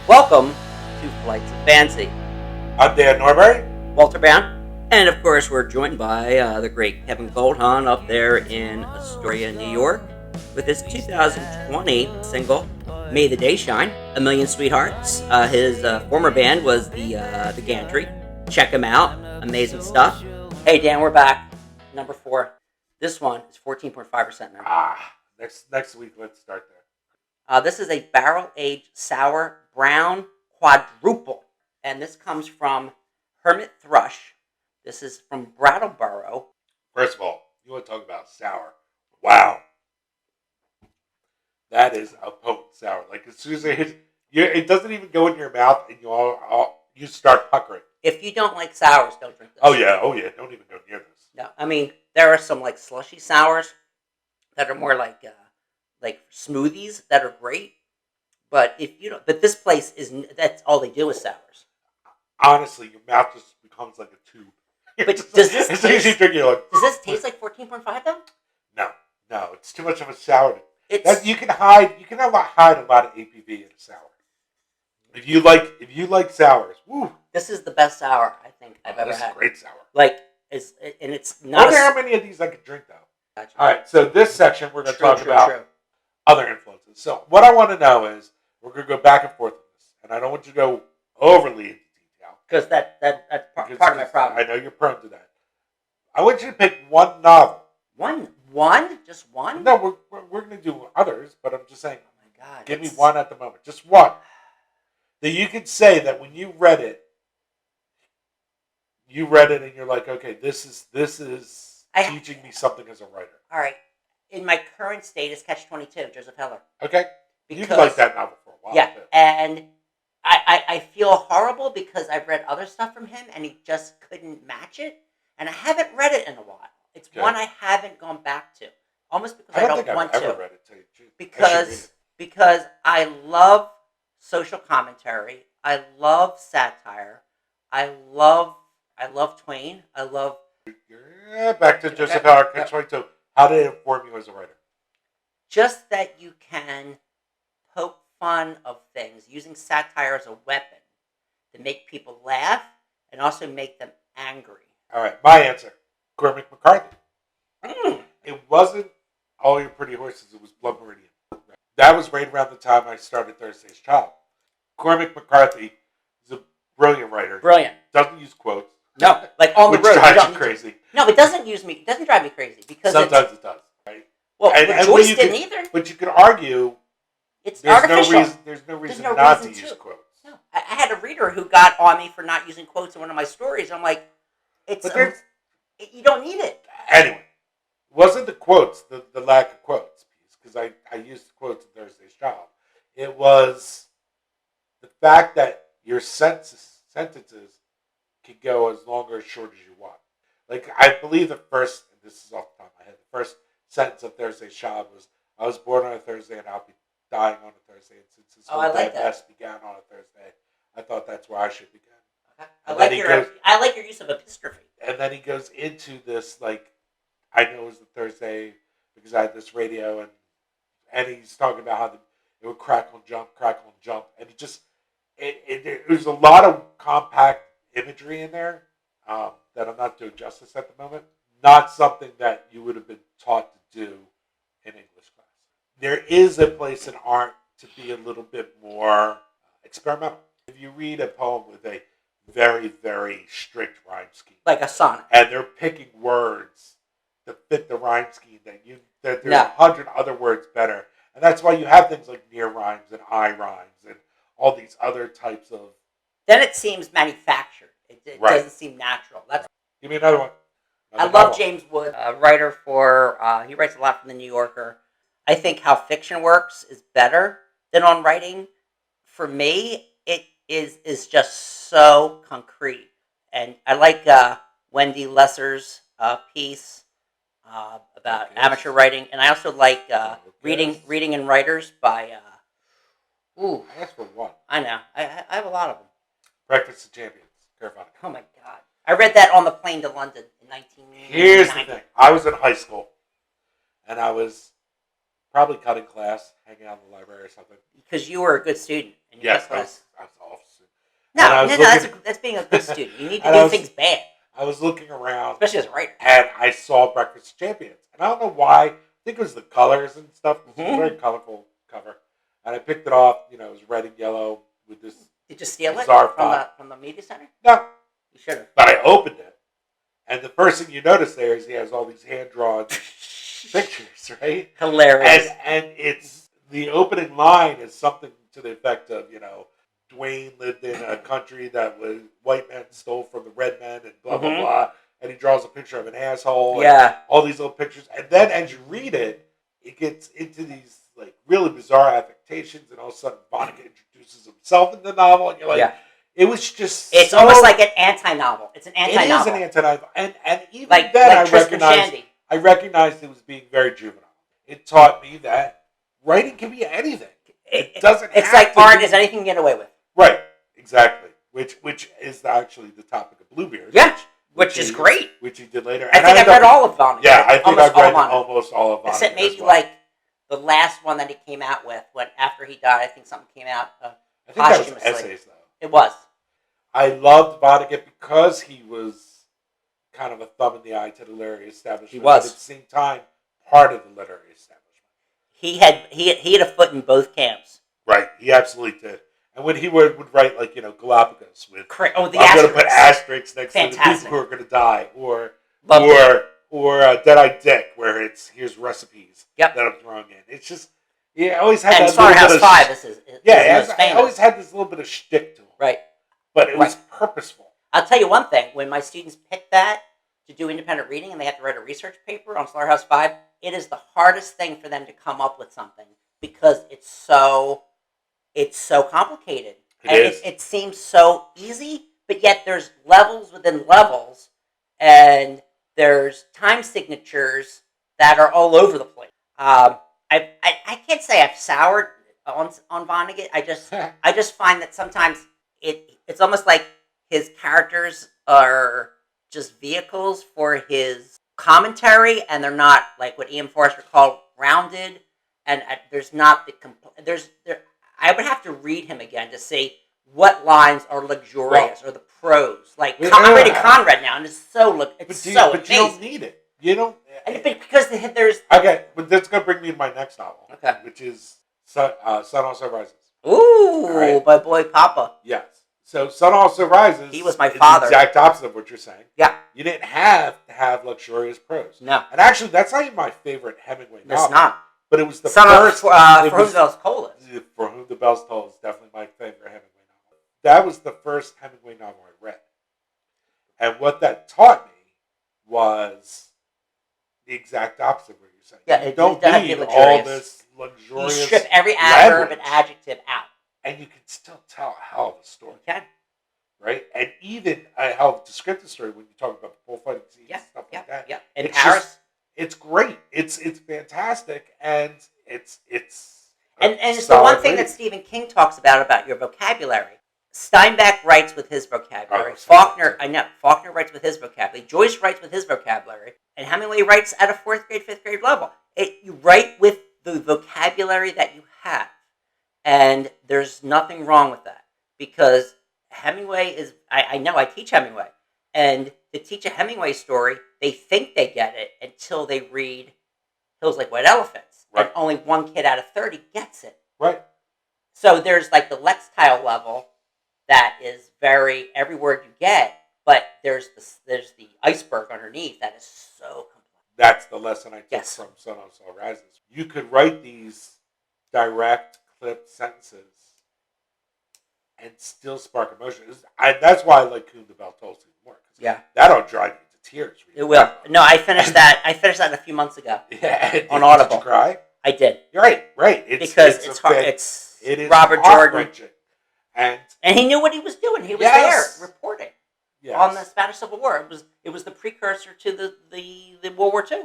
Welcome to Flights of Fancy. I'm Dan Norbury. Walter Brown. And of course, we're joined by the great Kevin Goldhahn up there in Astoria, New York, with his 2020 single, May the Day Shine, A Million Sweethearts. His former band was the Gantry. Check him out. Amazing stuff. Hey, Dan, we're back. Number 4. This one is 14.5% now. Next week, let's start there. This is a barrel-aged sour brown quadruple, and this comes from Hermit Thrush. This is from Brattleboro. First of all, you want to talk about sour? Wow, that is a potent sour. Like as soon as it hits, it doesn't even go in your mouth, and you start puckering. If you don't like sours, don't drink this. Oh yeah, don't even go near this. No, I mean there are some like slushy sours that are more like smoothies that are great. But if you don't, but this place that's all they do is sours. Honestly, your mouth just becomes like a tube. But does this as soon as you drink, you're like, does this taste like 14.5 though? No, it's too much of a sour. It's you can hide a lot of ABV in a sour. If you like sours, woo. This is the best sour I think I've ever had. This is great sour. And it's not. I wonder how many of these I could drink though. Gotcha. All right, so this section we're going to talk about other influences. So what I want to know is we're going to go back and forth on this, and I don't want you to go overly into detail because that's part of my problem. I know you're prone to that. I want you to pick one novel. One, just one. No, we're going to do others, but I'm just saying. Oh my God! Give me one at the moment, just one that you could say that when you read it, and you're like, okay, this is teaching me something as a writer. All right. In my current state is Catch-22, Joseph Heller. Okay. You've liked that novel for a while. Yeah, too. and I feel horrible because I've read other stuff from him and he just couldn't match it. And I haven't read it in a while. It's one I haven't gone back to. Almost because I don't want to. I've ever read it, tell you the truth. Because I love social commentary. I love satire. I love Twain. I love... Back to Joseph Heller, Catch-22. How did it inform you as a writer? Just that you can poke fun of things using satire as a weapon to make people laugh and also make them angry. All right, my answer, Cormac McCarthy. It wasn't All Your Pretty Horses, it was Blood Meridian. That was right around the time I started Thursday's Child. Cormac McCarthy is a brilliant writer. Brilliant. Doesn't use quotes. No, like on the road. Which drives you crazy. No, it doesn't drive me crazy because sometimes it does. Right? Well, Joyce didn't either. But you could argue it's artificial. There's no reason not to use quotes. No, I had a reader who got on me for not using quotes in one of my stories. I'm like, you don't need it. Anyway, it wasn't the quotes, the lack of quotes piece, because I used quotes in Thursday's Child. It was the fact that your sentences can go as long or as short as you want. Like, I believe the first, and this is off the top of my head, the first sentence of Thursday's Child was, I was born on a Thursday and I'll be dying on a Thursday. And since this whole mess began on a Thursday, I thought that's where I should begin. Okay. I like your use of epistrophe. And then he goes into this, like, I know it was the Thursday because I had this radio, and he's talking about how it would crackle and jump, and it just, there's a lot of compact imagery in there that I'm not doing justice at the moment. Not something that you would have been taught to do in English class. There is a place in art to be a little bit more experimental. If you read a poem with a very, very strict rhyme scheme, like a sonnet, and they're picking words that fit the rhyme scheme, that there's 100 other words better, and that's why you have things like near rhymes and I rhymes and all these other types of. Then it seems manufactured. It doesn't seem natural. Give me another one. I love James Wood, a writer for. He writes a lot for the New Yorker. I think how fiction works is better than on writing. For me, it is just so concrete, and I like Wendy Lesser's piece about amateur writing, and I also like reading and writers by. I asked for one. I know. I have a lot of them. Breakfast of Champions. Careful. Oh my God! I read that on the plane to London in 1990. Here's the thing. I was in high school, and I was probably cutting class, hanging out in the library or something. Because you were a good student. Yes, I That's being a good student. You need to do things bad. I was looking around, especially as a writer, and I saw Breakfast of Champions, and I don't know why. I think it was the colors and stuff. It's a very colorful cover, and I picked it off. It was red and yellow with this. Did you steal it from the media center? No, you should have. But I opened it, and the first thing you notice there is he has all these hand drawn pictures, right? Hilarious. And it's the opening line is something to the effect of, Dwayne lived in a country that was white men stole from the red men and blah, blah, blah. And he draws a picture of an asshole. Yeah. And all these little pictures. And then as you read it, it gets into these like really bizarre affectations. And all of a sudden, Vonnegut introduces himself in the novel. And you're like, it was just It's almost like an anti-novel. It's an anti-novel. It is an anti-novel. And even like, then, like I recognized it was being very juvenile. It taught me that writing can be anything. It doesn't. It's like art is anything you get away with. Right. Exactly. Which is actually the topic of Bluebeard. Yeah. Which is great. Which he did later. I think I read all of Vonnegut. Yeah, I think I've read almost all of Vonnegut. Except maybe like the last one that he came out with when after he died. I think something came out. I think that was essays though. It was. I loved Vonnegut because he was kind of a thumb in the eye to the literary establishment. He was. But at the same time, part of the literary establishment. He had a foot in both camps. Right, he absolutely did. And when he would write like Galapagos with the I'm going to put asterisks next to the people who are going to die, or Dead-Eye Dick, where it's here's recipes that I'm throwing in. It's just I always had that Slaughterhouse 5 is I always had this little bit of shtick to him. Right. But it was purposeful. I'll tell you one thing. When my students pick that to do independent reading and they have to write a research paper on Slaughterhouse 5, it is the hardest thing for them to come up with something because it's so complicated. It seems so easy, but yet there's levels within levels, and there's time signatures that are all over the place. I can't say I've soured on Vonnegut. I just find that sometimes it's almost like his characters are just vehicles for his commentary, and they're not like what Ian Forster called rounded. And there's not I would have to read him again to see what lines are luxurious or the prose. Like I'm reading Conrad now, and it's so amazing. But you don't need it. You don't. Because there's but that's gonna bring me to my next novel. Okay. Which is Sun Also Rises. Ooh, my boy Papa. Yes. So Sun Also Rises. He was my father. The exact opposite of what you're saying. Yeah. You didn't have to have luxurious prose. No. And actually, that's not even my favorite Hemingway novel. It's not. But it was the first. For Whom the Bells Toll is. For Whom the Bells Toll is definitely my favorite Hemingway novel. That was the first Hemingway novel I read. And what that taught me was the exact opposite of what you're saying. Yeah, you don't need all this luxurious. You strip every adverb and adjective out. And you can still tell a hell of a story. You can. Right? And even a hell of a descriptive story when you talk about the bullfighting scenes and stuff like that. Yeah. In Paris. It's great. It's fantastic, and it's it's the one thing that Stephen King talks about your vocabulary. Steinbeck writes with his vocabulary. Faulkner writes with his vocabulary. Joyce writes with his vocabulary, and Hemingway writes at a 4th grade, 5th grade level. You write with the vocabulary that you have, and there's nothing wrong with that because Hemingway is. I know I teach Hemingway. And to teach a Hemingway story, they think they get it until they read Hills Like White Elephants. Right. And only one kid out of 30 gets it. Right. So there's like the Lextile level that is every word you get, but there's the iceberg underneath that is so complex. That's the lesson I took from Sun Also Rises. You could write these direct, clipped sentences and still spark emotion. That's why I like Whom the Bell Tolls even more. Yeah. That'll drive you to tears. It will. No, I finished that. a few months ago. Yeah. On Audible. Did you cry? I did. You're right. Because it's hard. It is Robert Jordan. And he knew what he was doing. He was there reporting on the Spanish Civil War. It was the precursor to the World War II.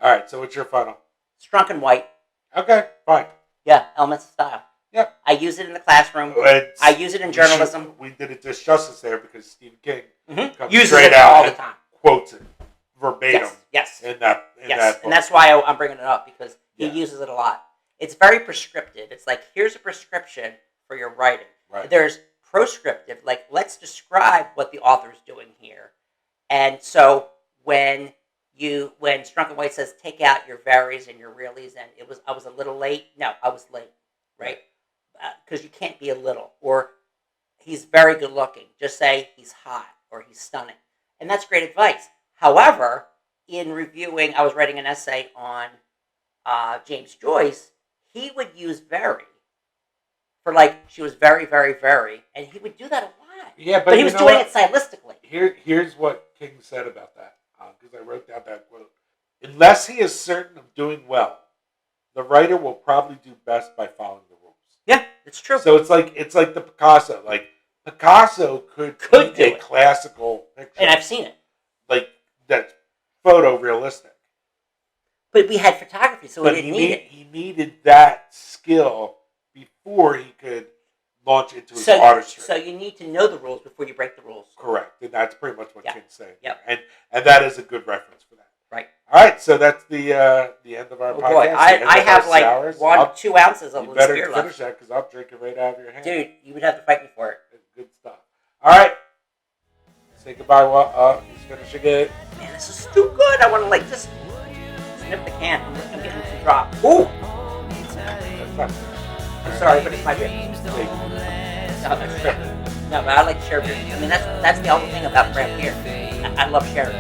All right. So what's your final? Strunk and White. Okay. Fine. Yeah. Elements of Style. Yep. I use it in the classroom. I use it in journalism. We did it disjustice there because Stephen King comes uses straight it out all the time. Quotes it verbatim. Yes. In that book. And that's why I'm bringing it up because he uses it a lot. It's very prescriptive. It's like here's a prescription for your writing. Right. There's proscriptive. Like, let's describe what the author's doing here. And so when Strunk and White says take out your varies and your reallys, and I was a little late. No, I was late, right? Because you can't be a little. Or he's very good looking. Just say he's hot or he's stunning, and that's great advice. However, in reviewing, I was writing an essay on James Joyce. He would use very for like she was very, very, very, and he would do that a lot. Yeah, but he was doing it stylistically. Here's what King said about that, because I wrote down that quote. Unless he is certain of doing well, the writer will probably do best by following the rules. Yeah, it's true. So it's like the Picasso. Like Picasso could do a classical picture, and I've seen it. Like that's photorealistic. But we had photography, so we didn't need it. He needed that skill before he could launch into his artistry. So you need to know the rules before you break the rules. Correct, and that's pretty much what King's saying. Yep. And that is a good reference for that. Right. All right, so that's the end of our podcast. Boy, I have like 2 ounces of you beer better left. finish that because I'll drink it right out of your hand. Dude, you would have to fight me for it. Good stuff. All right, say goodbye. He's finishing it. Man, this is too good. I want to like just snip the can. I'm getting some drop. Ooh. That's not I'm sorry, but it's my beer. No, that's true. No, but I like to share beer. I mean, that's the only thing about craft beer. I love sharing.